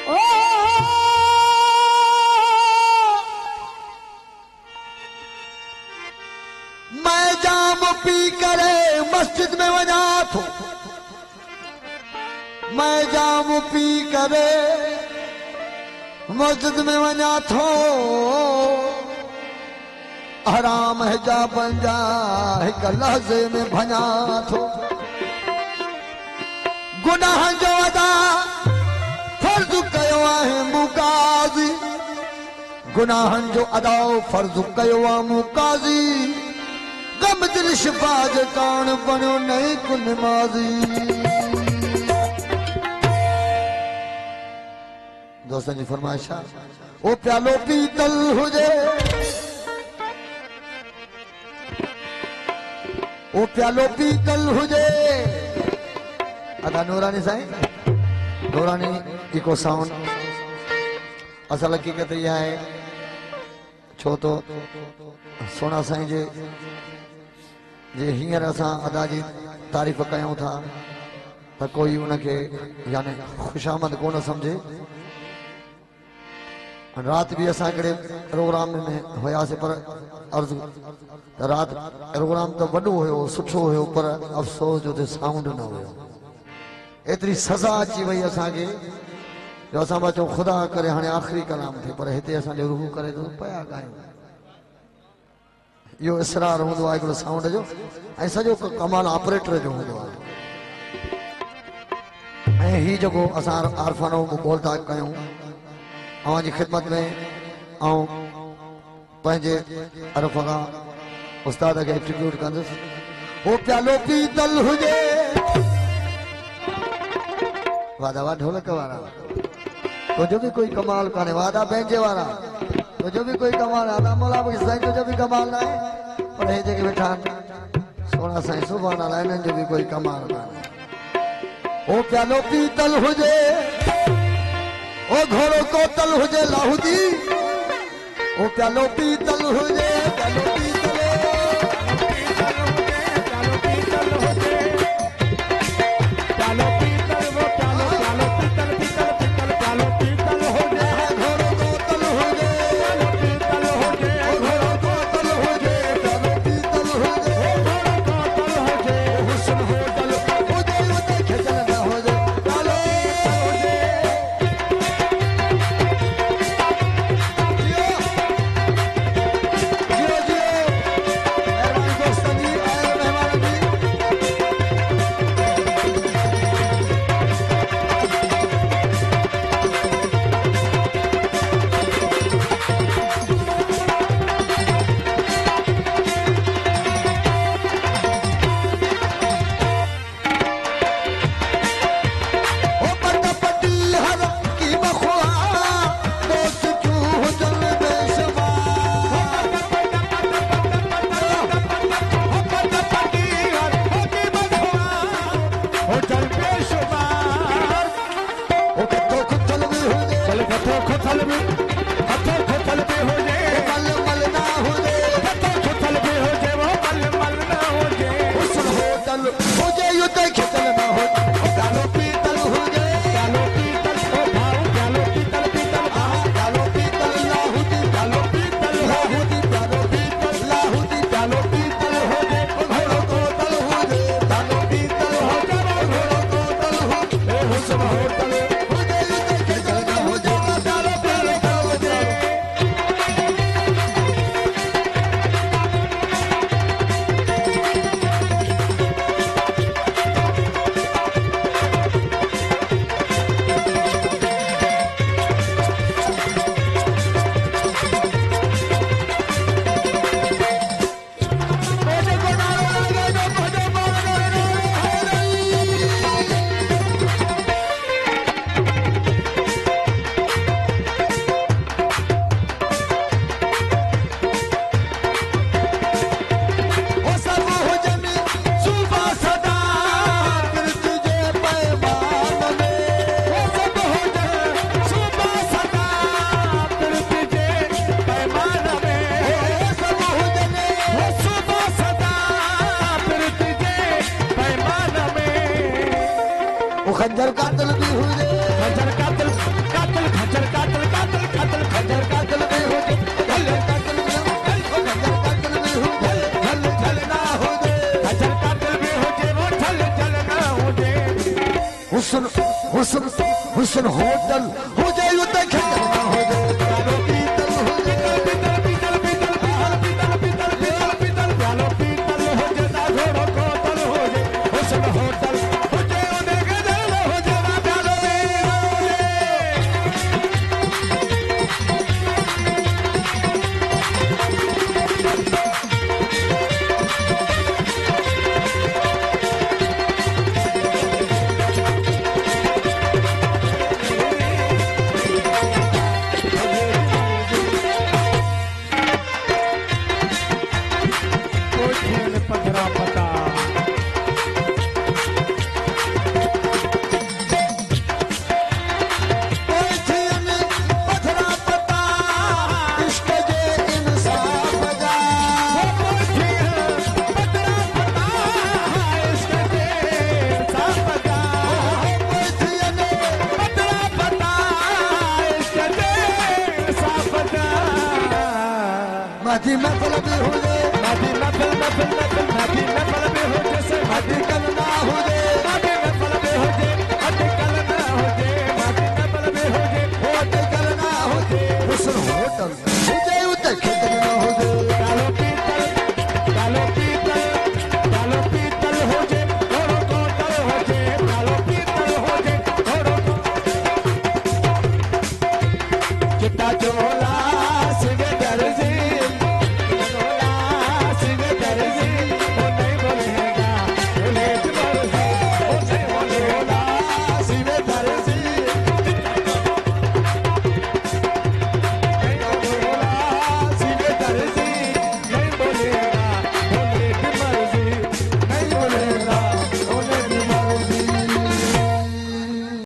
ओ मैं जाम पी करे मस्जिद में वञा थो, मैं जाम पी करे मस्जिद में वञा थो, हराम हिजाबनि जा हिक लहज़े में भञा थो। गुनाह जो अदा फर्ज़ कयो आहे मूं क़ाज़ी, गुनाहनि जो अदा फर्ज़ कयो आहे मूं क़ाज़ी, गम दिल शिफा जे कान बणियो नहीं को नमाज़ी। दोस्तन जी फरमाइश आहे, ओ प्यालो पीतल हुजे, ओ प्यालो पीतल हुजे। अदा नूरानी साईं, नूरानी इको साउंड असल हकीकत यह है, छो तो सोना साईं जे हींअर असां अदा जी तारीफ़ कयूं था त कोई उनके यानी खुशामद कोन समझे। रात भी असां हिकिड़े प्रोग्राम में हुयासीं, पर अर्ज़ रात प्रोग्राम तो वॾो हुयो, सुठो हुयो, पर अफ़सोस जो साउंड न हुयो। एतरी सज़ा अची वई असांखे जो असां बचो खुदा करे हाणे आख़िरी कलाम थे, पर हिते असांजो रूह करे तो पया गायूं। इहो इसरार हूंदो आहे हिकिड़ो साउंड जो, ऐं सॼो कमाल ऑपरेटर जो हूंदो आहे। ऐं हीउ जेको असां आरफानो बोल था कयूं अवां जी ख़िदमत में, ऐं पंहिंजे अरफ़ खां उस्ताद खे एक्टिट्यूड कंदुसि। ओ प्यालो पीतल हुजे, वादा वा ढोलक वारा, तुझो भी कोई कमाल काने, वादा पंहिंजे वारा, तुझो भी कोई कमाल, आदा मौला साईं तुझो भी कमाल ना है, पर हे जेके वेठा सोना साईं सुभान अल्लाह इन्हनि जो भी कोई कमाल काने। ओ प्यालो पीतल हुजे, ओ घोड़ो कोतल हुजे लाहूदी, ओ प्यालो पीतल हुजे, प्यालो पीतल हुस्न हुस्न होटल हो जाए उतर खिलना हो जाए प्यालो पीतल हो जाए पीतल पीतल पीतल पीतल पीतल पीतल प्यालो पीतल हो जाए घोड़ो कोतल हो जाए हुस्न होटल हो जाए उन्हें गजल हो जाए प्यालो पथरा पता माधी महफिल भी हो जाए माधी महफिल महफिल महफिल माधी महफिल भी हो जैसे माधी कल ना हो जाए माधी महफिल भी हो जाए माधी कल ना हो जाए माधी महफिल भी हो जाए माधी कल ना हो जाए हुस्न होटल हो जाए उतर खिलना ना हो जाए कालो पीतल हो जाए घोड़ो कोतल हो जाए कालो पीतल हो जाए घोड़ो चिट्टा